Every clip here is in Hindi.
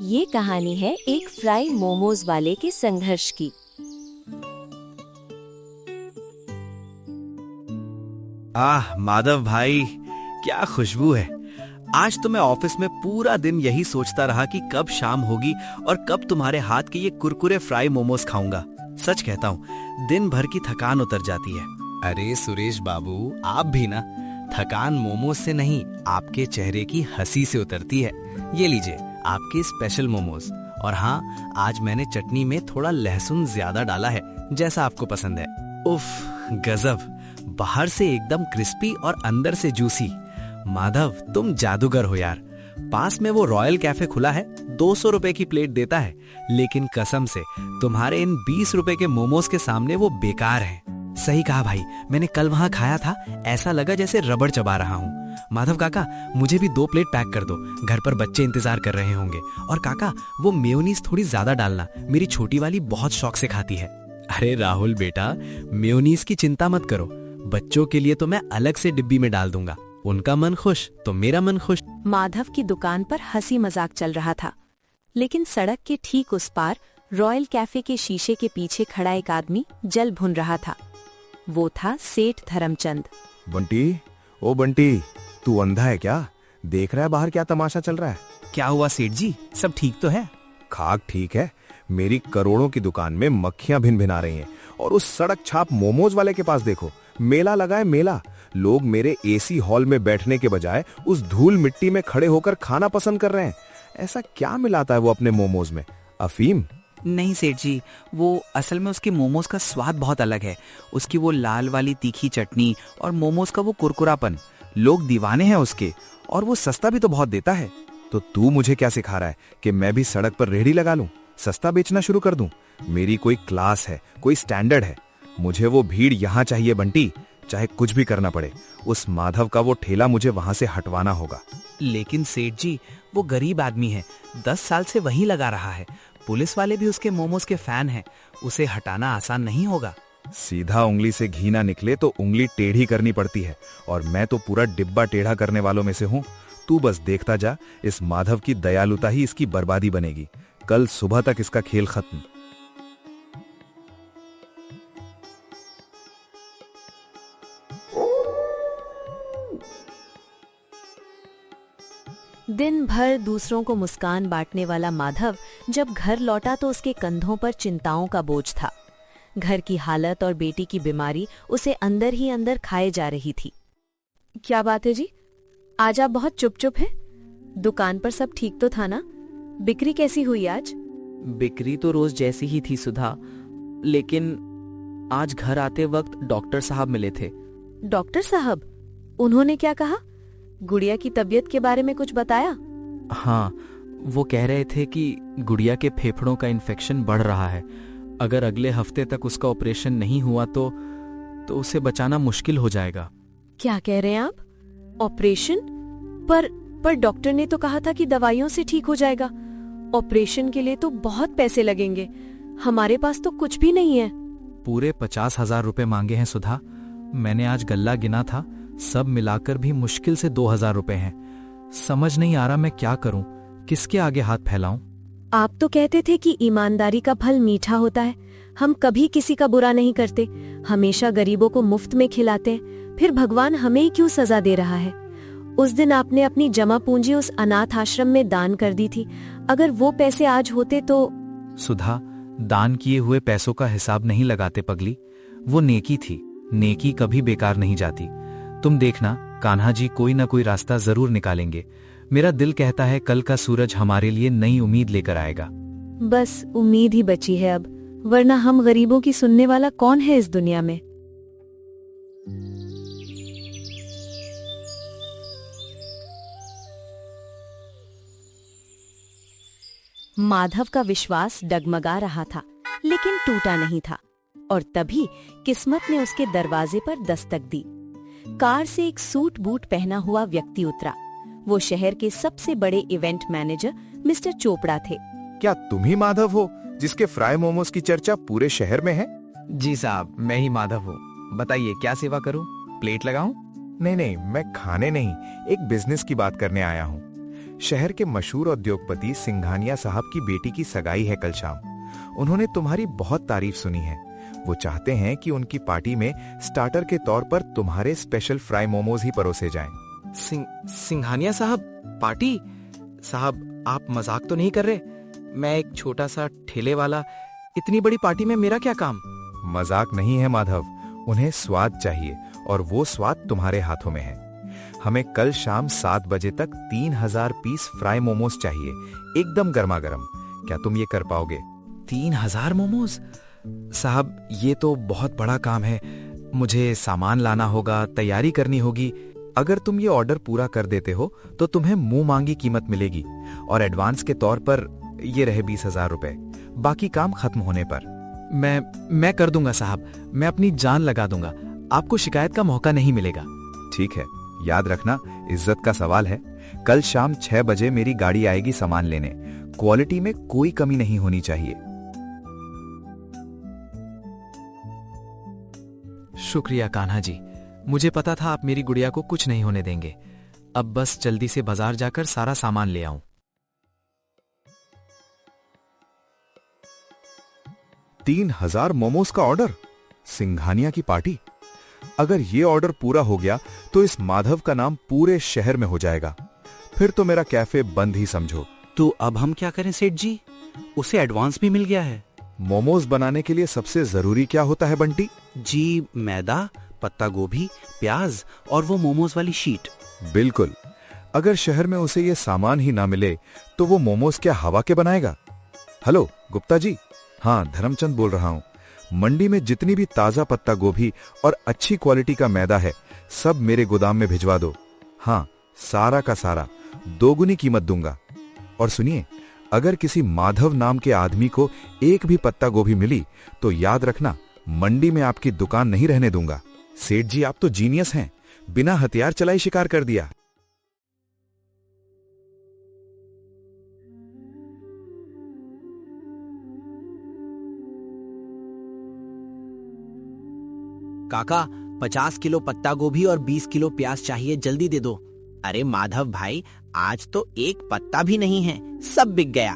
ये कहानी है एक फ्राई मोमोज वाले के संघर्ष की। आह माधव भाई, क्या खुशबू है। आज तो मैं ऑफिस में पूरा दिन यही सोचता रहा कि कब शाम होगी और कब तुम्हारे हाथ के ये कुरकुरे फ्राई मोमोज खाऊंगा। सच कहता हूँ, दिन भर की थकान उतर जाती है। अरे सुरेश बाबू, आप भी ना, थकान मोमोज से नहीं, आपके चेहरे की हंसी से उतरती है। ये लीजिए आपके स्पेशल मोमोज। और हाँ, आज मैंने चटनी में थोड़ा लहसुन ज्यादा डाला है, जैसा आपको पसंद है। उफ, गजब। बाहर से एकदम क्रिस्पी और अंदर से जूसी। माधव, तुम जादूगर हो यार। पास में वो रॉयल कैफे खुला है, 200 रुपए की प्लेट देता है, लेकिन कसम से तुम्हारे इन 20 रुपए के मोमोज के सामने वो बेकार हैं। सही कहा भाई, मैंने कल वहां खाया था, ऐसा लगा जैसे रबड़ चबा रहा हूँ। माधव काका, मुझे भी 2 प्लेट पैक कर दो, घर पर बच्चे इंतजार कर रहे होंगे। और काका, वो मेयोनीज थोड़ी ज्यादा डालना, मेरी छोटी वाली बहुत शौक से खाती है। अरे राहुल बेटा, मेयोनीज की चिंता मत करो, बच्चों के लिए तो मैं अलग से डिब्बी में डाल दूंगा। उनका मन खुश तो मेरा मन खुश। माधव की दुकान पर हंसी मजाक चल रहा था, लेकिन सड़क के ठीक उस पार रॉयल कैफे के शीशे के पीछे खड़ा एक आदमी जल भुन रहा था। वो था सेठ धर्मचंद। बंटी, ओ बंटी, तू अंधा है क्या? देख रहा है बाहर क्या तमाशा चल रहा है? क्या हुआ सेठ जी, सब ठीक तो है? खाक ठीक है, मेरी करोड़ों की दुकान में मक्खियां भिन भिना रही हैं। और उस सड़क छाप मोमोज वाले के पास देखो, मेला लगा है मेला। लोग मेरे एसी हॉल में बैठने के बजाय उस धूल मिट्टी में खड़े होकर खाना पसंद कर रहे हैं। ऐसा क्या मिलाता है वो अपने मोमोज में? अफीम? नहीं सेठ जी, वो असल में उसके मोमोज का स्वाद बहुत अलग है। उसकी वो लाल वाली तीखी चटनी और मोमोज का वो कुरकुरापन, लोग दीवाने हैं उसके। और वो सस्ता भी तो बहुत देता है। तो तू मुझे क्या सिखा रहा है कि मैं भी सड़क पर रेहड़ी लगा लूं, सस्ता बेचना शुरू कर दूं? मेरी कोई क्लास है, कोई स्टैंडर्ड है। मुझे वो भीड़ यहां चाहिए बंटी, चाहे कुछ भी करना पड़े। उस माधव का वो ठेला मुझे वहां से हटवाना होगा। लेकिन सेठ जी, वो गरीब आदमी है, 10 साल से वहीं लगा रहा है। पुलिस वाले भी उसके मोमोज के फैन हैं, उसे हटाना आसान नहीं होगा। सीधा उंगली से घी ना निकले तो उंगली टेढ़ी करनी पड़ती है, और मैं तो पूरा डिब्बा टेढ़ा करने वालों में से हूँ। तू बस देखता जा, इस माधव की दयालुता ही इसकी बर्बादी बनेगी। कल सुबह तक इसका खेल खत्म। दिन भर दूसरों को मुस्कान बांटने वाला माधव जब घर लौटा तो उसके कंधों पर चिंताओं का बोझ था। घर की हालत और बेटी की बीमारी उसे अंदर ही अंदर खाए जा रही थी। क्या बात है जी, आज आप बहुत चुप चुप हैं? दुकान पर सब ठीक तो था ना? बिक्री कैसी हुई आज? बिक्री तो रोज जैसी ही थी सुधा, लेकिन आज घर आते वक्त डॉक्टर साहब मिले थे। डॉक्टर साहब? उन्होंने क्या कहा? गुड़िया की तबीयत के बारे में कुछ बताया? हाँ, वो कह रहे थे कि गुड़िया के फेफड़ों का इन्फेक्शन बढ़ रहा है। अगर अगले हफ्ते तक उसका ऑपरेशन नहीं हुआ तो उसे बचाना मुश्किल हो जाएगा। क्या कह रहे हैं आप? ऑपरेशन? पर डॉक्टर ने तो कहा था कि दवाइयों से ठीक हो जाएगा। ऑपरेशन के लिए तो बहुत पैसे लगेंगे, हमारे पास तो कुछ भी नहीं है। पूरे 50,000 रुपए मांगे हैं सुधा। मैंने आज गल्ला गिना था, सब मिलाकर भी मुश्किल से 2,000 रुपए हैं। समझ नहीं आ रहा मैं क्या करूं, किसके आगे हाथ फैलाऊं? आप तो कहते थे कि ईमानदारी का फल मीठा होता है। हम कभी किसी का बुरा नहीं करते, हमेशा गरीबों को मुफ्त में खिलाते हैं। फिर भगवान हमें ही क्यों सजा दे रहा है? उस दिन आपने अपनी जमा पूंजी उस अनाथ आश्रम में दान कर दी थी। अगर वो पैसे आज होते तो। सुधा, दान किए हुए पैसों का हिसाब नहीं लगाते पगली। वो नेकी थी, नेकी कभी बेकार नहीं जाती। तुम देखना, कान्हा जी कोई ना कोई रास्ता जरूर निकालेंगे। मेरा दिल कहता है कल का सूरज हमारे लिए नई उम्मीद लेकर आएगा। बस उम्मीद ही बची है अब, वरना हम गरीबों की सुनने वाला कौन है इस दुनिया में? माधव का विश्वास डगमगा रहा था, लेकिन टूटा नहीं था। और तभी किस्मत ने उसके दरवाजे पर दस्तक दी। कार से एक सूट बूट पहना हुआ व्यक्ति उतरा। वो शहर के सबसे बड़े इवेंट मैनेजर मिस्टर चोपड़ा थे। क्या तुम ही माधव हो जिसके फ्राई मोमोज की चर्चा पूरे शहर में है? जी साहब, मैं ही माधव हूँ। बताइए क्या सेवा करूँ? प्लेट लगाऊं? नहीं, मैं खाने नहीं, एक बिजनेस की बात करने आया हूँ। शहर के मशहूर उद्योगपति सिंघानिया साहब की बेटी की सगाई है कल शाम। उन्होंने तुम्हारी बहुत तारीफ सुनी है। वो चाहते हैं कि उनकी पार्टी में स्टार्टर के तौर पर तुम्हारे स्पेशल फ्राई मोमोज ही परोसे जाएं। सिंघानिया साहब पार्टी? साहब आप मजाक तो नहीं कर रहे? मैं एक छोटा सा ठेले वाला, इतनी बड़ी पार्टी में मेरा क्या काम? मजाक नहीं है माधव, उन्हें स्वाद चाहिए और वो स्वाद तुम्हारे हाथों में है। हमें कल शाम 7 बजे तक 3000 पीस फ्राई मोमोज चाहिए, एकदम गर्मा गर्म। क्या तुम ये कर पाओगे? 3000 मोमोज? साहब ये तो बहुत बड़ा काम है, मुझे सामान लाना होगा, तैयारी करनी होगी। अगर तुम ये ऑर्डर पूरा कर देते हो तो तुम्हें मुंह मांगी कीमत मिलेगी और एडवांस के तौर पर ये रहे 20,000 रुपए, बाकी काम खत्म होने पर। मैं कर दूंगा साहब, मैं अपनी जान लगा दूंगा, आपको शिकायत का मौका नहीं मिलेगा। ठीक है, याद रखना इज्जत का सवाल है। कल शाम 6 बजे मेरी गाड़ी आएगी सामान लेने। क्वालिटी में कोई कमी नहीं होनी चाहिए। शुक्रिया कान्हा जी, मुझे पता था आप मेरी गुड़िया को कुछ नहीं होने देंगे। अब बस जल्दी से बाजार जाकर सारा सामान ले आऊं। 3000 मोमोज का ऑर्डर, सिंघानिया की पार्टी। अगर ये ऑर्डर पूरा हो गया तो इस माधव का नाम पूरे शहर में हो जाएगा। फिर तो मेरा कैफे बंद ही समझो। तो अब हम क्या करें सेठ जी? उसे एडवांस भी मिल गया है। मोमोज बनाने के लिए सबसे जरूरी क्या होता है बंटी? जी, मैदा, पत्ता गोभी, प्याज और वो मोमोज वाली शीट। बिल्कुल। अगर शहर में उसे ये सामान ही ना मिले तो वो मोमोज क्या हवा के बनाएगा? हेलो गुप्ता जी। हाँ, धर्मचंद बोल रहा हूँ। मंडी में जितनी भी ताजा पत्ता गोभी और अच्छी क्वालिटी का मैदा है सब मेरे गोदाम में भिजवा दो। हाँ, सारा का सारा, दोगुनी कीमत दूंगा। और सुनिए, अगर किसी माधव नाम के आदमी को एक भी पत्ता गोभी मिली तो याद रखना, मंडी में आपकी दुकान नहीं रहने दूंगा। सेठ जी आप तो जीनियस हैं, बिना हथियार चलाई शिकार कर दिया। काका, 50 किलो पत्ता गोभी और 20 किलो प्याज चाहिए, जल्दी दे दो। अरे माधव भाई, आज तो एक पत्ता भी नहीं है, सब बिक गया।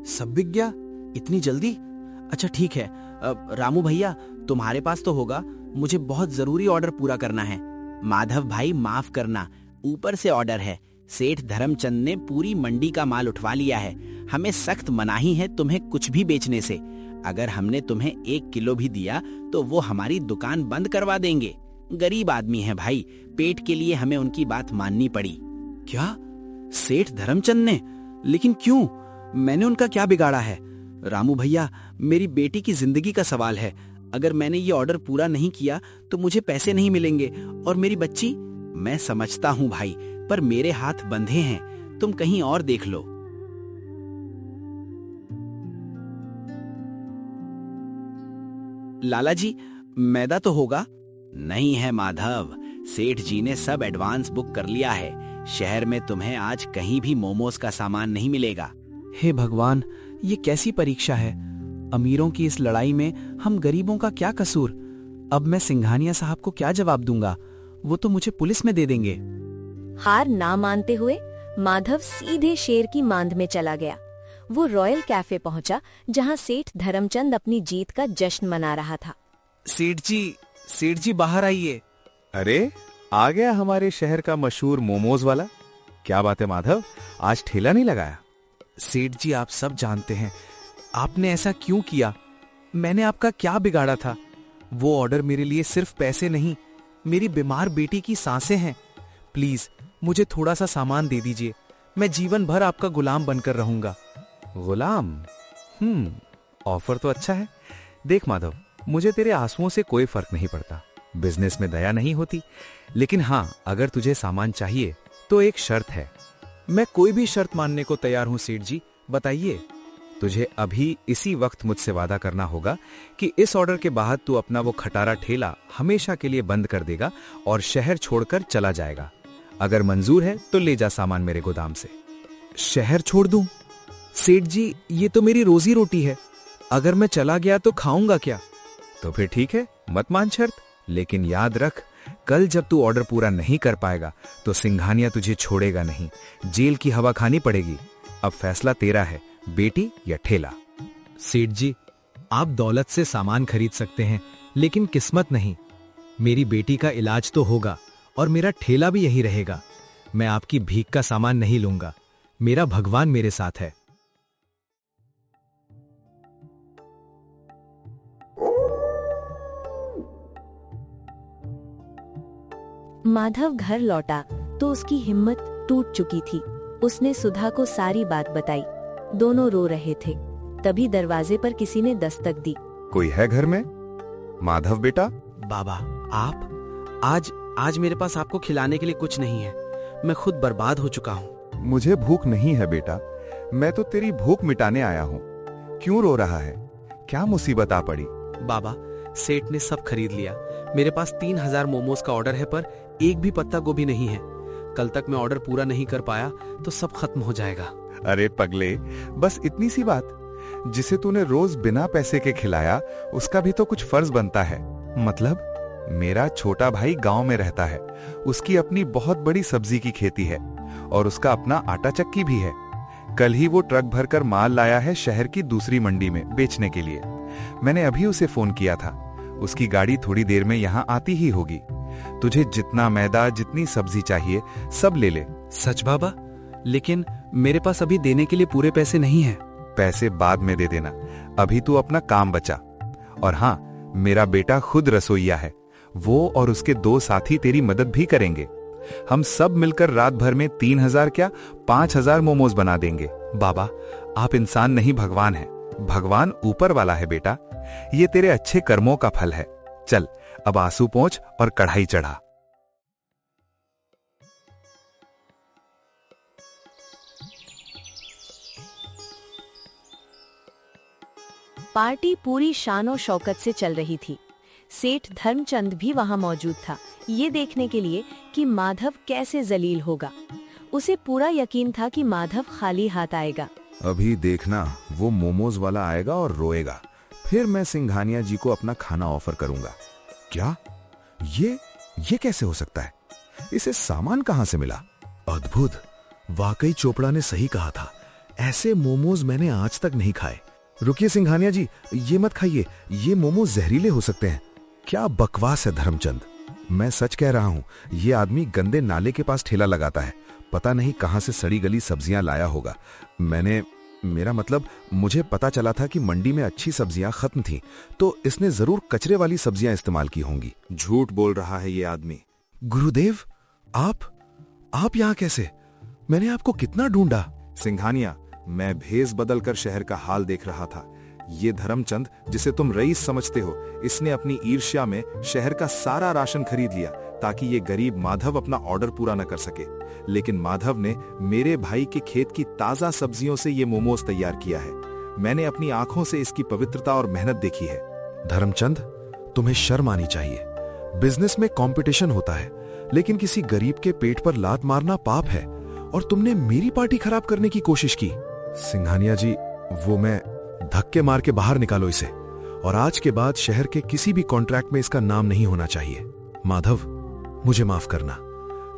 सब बिक गया? इतनी जल्दी? अच्छा ठीक है, रामू भैया तुम्हारे पास तो होगा, मुझे बहुत जरूरी ऑर्डर पूरा करना है। माधव भाई माफ करना, ऊपर से ऑर्डर है। सेठ धर्मचंद ने पूरी मंडी का माल उठवा लिया है। हमें सख्त मनाही है तुम्हें कुछ भी बेचने से। अगर हमने तुम्हें 1 किलो भी दिया तो वो हमारी दुकान बंद करवा देंगे। गरीब आदमी है भाई, पेट के लिए हमें उनकी बात माननी पड़ी। क्या? सेठ धर्मचंद ने? लेकिन क्यों? मैंने उनका क्या बिगाड़ा है? रामू भैया, मेरी बेटी की जिंदगी का सवाल है। अगर मैंने ये ऑर्डर पूरा नहीं किया तो मुझे पैसे नहीं मिलेंगे और मेरी बच्ची। मैं समझता हूँ भाई, पर मेरे हाथ बंधे हैं, तुम कहीं और देख लो। लाला जी, मैदा तो होगा? नहीं है माधव, सेठ जी ने सब एडवांस बुक कर लिया है। शहर में तुम्हें आज कहीं भी मोमोज का सामान नहीं मिलेगा। हे भगवान, ये कैसी परीक्षा है? अमीरों की इस लड़ाई में हम गरीबों का क्या कसूर? अब मैं सिंघानिया साहब को क्या जवाब दूंगा? वो तो मुझे पुलिस में दे देंगे। हार ना मानते हुए माधव सीधे शेर की मांद में चला गया। वो रॉयल कैफे पहुंचा जहां सेठ धर्मचंद अपनी जीत का जश्न मना रहा था। सेठ जी बाहर आइए। अरे, आ गया हमारे शहर का मशहूर मोमोज वाला। क्या बात है माधव, आज ठेला नहीं लगाया? सेठ जी, आप सब जानते हैं, आपने ऐसा क्यों किया? मैंने आपका क्या बिगाड़ा था? वो ऑर्डर मेरे लिए सिर्फ पैसे नहीं, मेरी बीमार बेटी की सांसें हैं। प्लीज मुझे थोड़ा सा सामान दे दीजिए, मैं जीवन भर आपका गुलाम बनकर रहूंगा। गुलाम? ऑफर तो अच्छा है। देख माधव, मुझे तेरे आंसुओं से कोई फर्क नहीं पड़ता, बिजनेस में दया नहीं होती। लेकिन हाँ, अगर तुझे सामान चाहिए तो एक शर्त है। मैं कोई भी शर्त मानने को तैयार हूं सेठ जी, बताइए। तुझे अभी इसी वक्त मुझसे वादा करना होगा कि इस ऑर्डर के बाद तू अपना वो खटारा ठेला हमेशा के लिए बंद कर देगा और शहर छोड़कर चला जाएगा। अगर मंजूर है तो ले जा सामान मेरे गोदाम से। शहर छोड़ दूं? सेठ जी, ये तो मेरी रोजी रोटी है, अगर मैं चला गया तो खाऊंगा क्या? तो फिर ठीक है, मत मान शर्त, लेकिन याद रख, कल जब तू ऑर्डर पूरा नहीं कर पाएगा तो सिंघानिया तुझे छोड़ेगा नहीं, जेल की हवा खानी पड़ेगी। अब फैसला तेरा है, बेटी या ठेला। सेठ जी, आप दौलत से सामान खरीद सकते हैं, लेकिन किस्मत नहीं। मेरी बेटी का इलाज तो होगा और मेरा ठेला भी यही रहेगा। मैं आपकी भीख का सामान नहीं लूंगा। मेरा भगवान मेरे साथ है। माधव घर लौटा तो उसकी हिम्मत टूट चुकी थी। उसने सुधा को सारी बात बताई। दोनों रो रहे थे। तभी दरवाजे पर किसी ने दस्तक दी। कोई है घर में? माधव बेटा? बाबा, आप आज मेरे पास आपको खिलाने के लिए कुछ नहीं है। मैं खुद बर्बाद हो चुका हूँ। मुझे भूख नहीं है बेटा, मैं तो तेरी भूख मिटाने आया हूँ। क्यों रो रहा है? क्या मुसीबत आ पड़ी? बाबा, सेठ ने सब खरीद लिया। मेरे पास 3000 मोमोज का ऑर्डर है, पर एक भी पत्ता गोभी नहीं है। कल तक मैं ऑर्डर पूरा नहीं कर पाया तो सब खत्म हो जाएगा। अरे पगले, बस इतनी सी बात। जिसे तूने रोज बिना पैसे के खिलाया, उसका भी तो कुछ फर्ज बनता है। मतलब मेरा छोटा भाई गांव में रहता है, उसकी अपनी बहुत बड़ी सब्जी की खेती है और उसका अपना आटा चक्की भी है। कल ही वो ट्रक भरकर माल लाया है शहर की दूसरी मंडी में बेचने के लिए। मैंने अभी उसे फोन किया था। उसकी गाड़ी थोड़ी देर में यहाँ आती ही होगी। तुझे जितना मैदा, जितनी सब्जी चाहिए सब ले ले। सच बाबा? लेकिन मेरे पास अभी देने के लिए पूरे पैसे नहीं हैं। पैसे बाद में दे देना, अभी तू अपना काम बचा। और हाँ, मेरा बेटा खुद रसोइया है। वो और उसके 2 साथी तेरी मदद भी करेंगे। हम सब मिलकर रात भर में 3000 क्या 5000 मोमोज बना देंगे। बाबा, आप इंसान नहीं, भगवान है। भगवान ऊपर वाला है बेटा। ये तेरे अच्छे कर्मों का फल है। चल अब आंसू पोंछ और कढ़ाई चढ़ा। पार्टी पूरी शान और शौकत से चल रही थी। सेठ धर्मचंद भी वहां मौजूद था, ये देखने के लिए कि माधव कैसे जलील होगा। उसे पूरा यकीन था कि माधव खाली हाथ आएगा। अभी देखना, वो मोमोज वाला आएगा और रोएगा। फिर मैं सिंघानिया जी को अपना खाना ऑफर करूंगा। क्या? ये कैसे हो सकता है? इसे सामान कहां से मिला? अद्भुत! वाकई चोपड़ा ने सही कहा था। ऐसे मोमोज मैंने आज तक नहीं खाए। रुकिए सिंघानिया जी, ये मत खाइए, ये मोमोज जहरीले हो सकते हैं। क्या बकवास है धर्मचंद, मैं सच कह रहा हूँ। ये आदमी गंदे नाले के पास ठेला लगाता है। पता नहीं कहां से सड़ी गली सब्जियां लाया होगा। मेरा मतलब, मुझे पता चला था कि मंडी में अच्छी सब्जियां खत्म थीं, तो इसने जरूर कचरे वाली सब्जियां इस्तेमाल की होंगी। झूठ बोल रहा है ये आदमी। गुरुदेव, आप यहाँ कैसे? मैंने आपको कितना ढूंढा। सिंघानिया, मैं भेष बदल कर शहर का हाल देख रहा था। ये धर्मचंद, जिसे तुम रईस समझते हो, इसने अपनी ईर्ष्या में शहर का सारा राशन खरीद लिया ताकि ये गरीब माधव अपना ऑर्डर पूरा न कर सके। लेकिन माधव ने मेरे भाई के खेत की ताजा सब्जियों से ये मोमोज तैयार किया है। मैंने अपनी आंखों से इसकी पवित्रता और मेहनत देखी है। धर्मचंद, तुम्हें शर्म आनी चाहिए। बिजनेस में कंपटीशन होता है, लेकिन किसी गरीब के पेट पर लात मारना पाप है, और तुमने मेरी पार्टी खराब करने की कोशिश की। सिंघानिया जी, वो मैं धक्के मार के बाहर निकालो इसे, और आज के बाद शहर के किसी भी कॉन्ट्रैक्ट में इसका नाम नहीं होना चाहिए। माधव, मुझे माफ करना,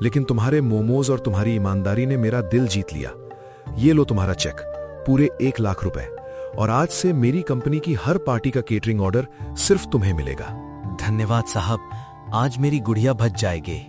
लेकिन तुम्हारे मोमोज और तुम्हारी ईमानदारी ने मेरा दिल जीत लिया। ये लो तुम्हारा चेक, पूरे 1 लाख रुपए, और आज से मेरी कंपनी की हर पार्टी का केटरिंग ऑर्डर सिर्फ तुम्हें मिलेगा। धन्यवाद साहब, आज मेरी गुड़िया बच जाएगी।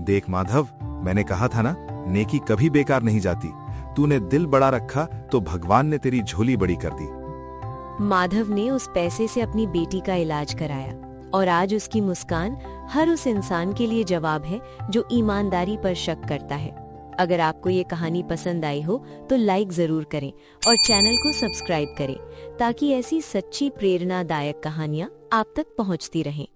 देख माधव, मैंने कहा था ना, नेकी कभी बेकार नहीं जाती। तूने दिल बड़ा रखा तो भगवान ने तेरी झोली बड़ी कर दी। माधव ने उस पैसे से अपनी बेटी का इलाज कराया, और आज उसकी मुस्कान हर उस इंसान के लिए जवाब है जो ईमानदारी पर शक करता है। अगर आपको ये कहानी पसंद आई हो तो लाइक जरूर करें और चैनल को सब्सक्राइब करें, ताकि ऐसी सच्ची प्रेरणादायक कहानियां आप तक पहुंचती रहें।